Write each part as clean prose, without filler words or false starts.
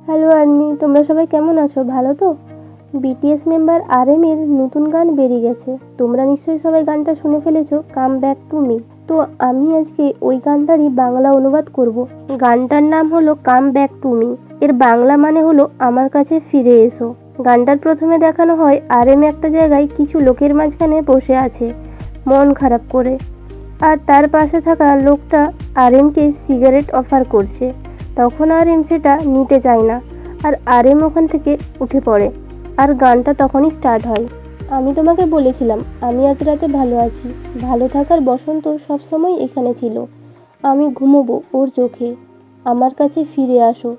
Hello army, তোমরা সবাই কেমন আছো? ভালো তো? বিটিএস মেম্বার আরএম এর নতুন গান বেরিয়ে গেছে। তোমরা নিশ্চয়ই সবাই গানটা শুনে ফেলেছো, কাম ব্যাক টু মি। তো আমি আজকে ওই গানটারই বাংলা অনুবাদ করব। গানটার নাম হলো কাম ব্যাক টু মি। এর বাংলা মানে হলো আমার কাছে ফিরে এসো। গানটার প্রথমে দেখানো হয় আরএম একটা জায়গায় কিছু লোকের মাঝখানে বসে আছে মন খারাপ করে, আর তার পাশে থাকা লোকটা আরএমকে সিগারেট অফার করছে। তখন আরএম সেটা নিতে চায় না, আর আরএম ওখান থেকে উঠে পড়ে, আর গানটা তখনই স্টার্ট হয়। আমি তোমাকে বলেছিলাম আমি আজ রাতে ভালো আছি, ভালো থাকার বসন্ত সবসময় এখানে ছিল। আমি ঘুমোবো ওর চোখে, আমার কাছে ফিরে আসো,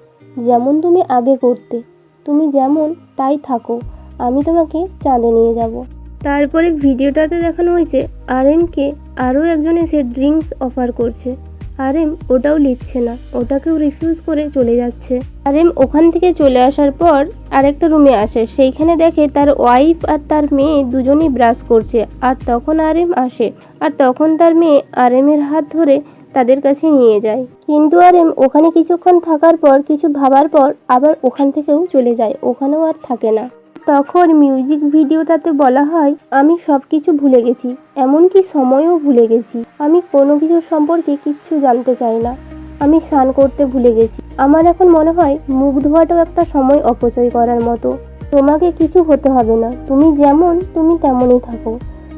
যেমন তুমি আগে করতে। তুমি যেমন তাই থাকো, আমি তোমাকে চাঁদে নিয়ে যাব। তারপরে ভিডিওটাতে দেখানো হয়েছে আরএমকে আরও একজন এসে ড্রিঙ্কস অফার করছে। আরএম ওটাও লিখছে না, ওটাকেও রিফিউজ করে চলে যাচ্ছে। আরএম ওখান থেকে চলে আসার পর আরেকটা রুমে আসে, সেইখানে দেখে তার ওয়াইফ আর তার মেয়ে দুজনেই ব্রাশ করছে। আর তখন আরএম আসে, আর তখন তার মেয়ে আরএমের হাত ধরে তাদের কাছে নিয়ে যায়। কিন্তু আরএম ওখানে কিছুক্ষণ থাকার পর, কিছু ভাবার পর আবার ওখান থেকেও চলে যায়, ওখানেও আর থাকে না। তখন মিউজিক ভিডিওটাতে বলা হয় আমি সব কিছু ভুলে গেছি, এমনকি সময়ও ভুলে গেছি। আমি কোনো কিছু সম্পর্কে কিচ্ছু জানতে চাই না। আমি স্নান করতে ভুলে গেছি। আমার এখন মনে হয় মুখ ধোয়াটাও একটা সময় অপচয় করার মতো। তোমাকে কিছু হতে হবে না, তুমি যেমন তুমি তেমনই থাকো।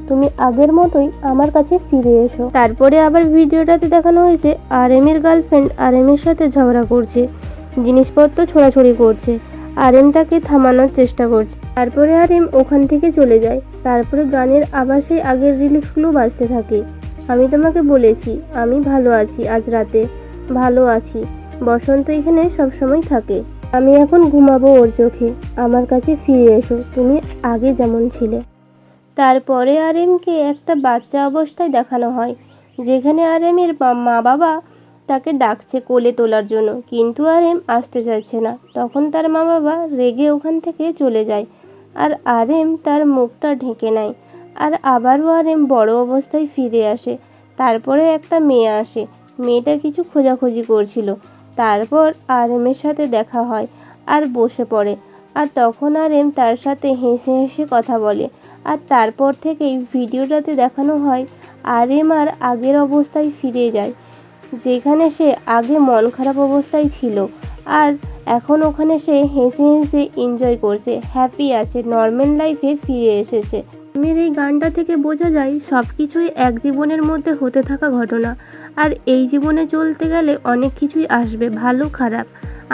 তুমি আগের মতোই আমার কাছে ফিরে এসো। তারপরে আবার ভিডিওটাতে দেখানো হয়েছে আরএম এর গার্লফ্রেন্ড আরএম এর সাথে ঝগড়া করছে, জিনিসপত্র ছোড়াছড়ি করছে। আরএম তাকে থামানোর চেষ্টা করছে। তারপরে আরএম ওখান থেকে চলে যায়। তারপরে গানের আবার সেই আগের লিরিক্সগুলো বাজতে থাকে। আমি তোমাকে বলেছি আমি ভালো আছি, আজ রাতে ভালো আছি, বসন্ত এখানে সবসময় থাকে। আমি এখন ঘুমাবো ওর চোখে, আমার কাছে ফিরে এসো, তুমি আগে যেমন ছিলে। তারপরে আরএমকে একটা বাচ্চা অবস্থায় দেখানো হয়, যেখানে আরএমের মা বাবা তাকে ডাকছে কোলে তোলার জন্য, কিন্তু আরএম আসতে চাইছে না। তখন তার মা বাবা রেগে ওখান থেকে চলে যায়, আর আরএম তার মুখটা ঢেকে নেয়। আর আবারও আরএম বড় অবস্থায় ফিরে আসে। তারপরে একটা মেয়ে আসে, মেয়েটা কিছু খোঁজাখুঁজি করছিল। তারপর আরএমের সাথে দেখা হয় আর বসে পড়ে, আর তখন আরএম তার সাথে হেসে হেসে কথা বলে। আর তারপর থেকেই ভিডিওটাতে দেখানো হয় আরএম আর আগের অবস্থায় ফিরে যায়, যেখানে সে আগে মন খারাপ অবস্থায় ছিল, আর এখন ওখানে সে হেসে হেসে এনজয় করছে, হ্যাপি আছে, নর্মাল লাইফে ফিরে এসেছে। আরএমের এই গানটা থেকে বোঝা যায় সব কিছুই এক জীবনের মধ্যে হতে থাকা ঘটনা, আর এই জীবনে চলতে গেলে অনেক কিছুই আসবে, ভালো খারাপ,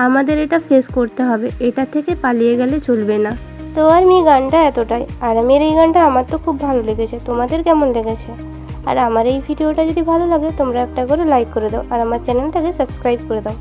আমাদের এটা ফেস করতে হবে, এটা থেকে পালিয়ে গেলে চলবে না। তো আর্মি, গানটা এতটাই। আরএমের এই গানটা আমার তো খুব ভালো লেগেছে, তোমাদের কেমন লেগেছে? আর আমার এই ভিডিওটা যদি ভালো লাগে তোমরা একটা করে লাইক করে দাও, আর আমার চ্যানেলটাকে সাবস্ক্রাইব করে দাও।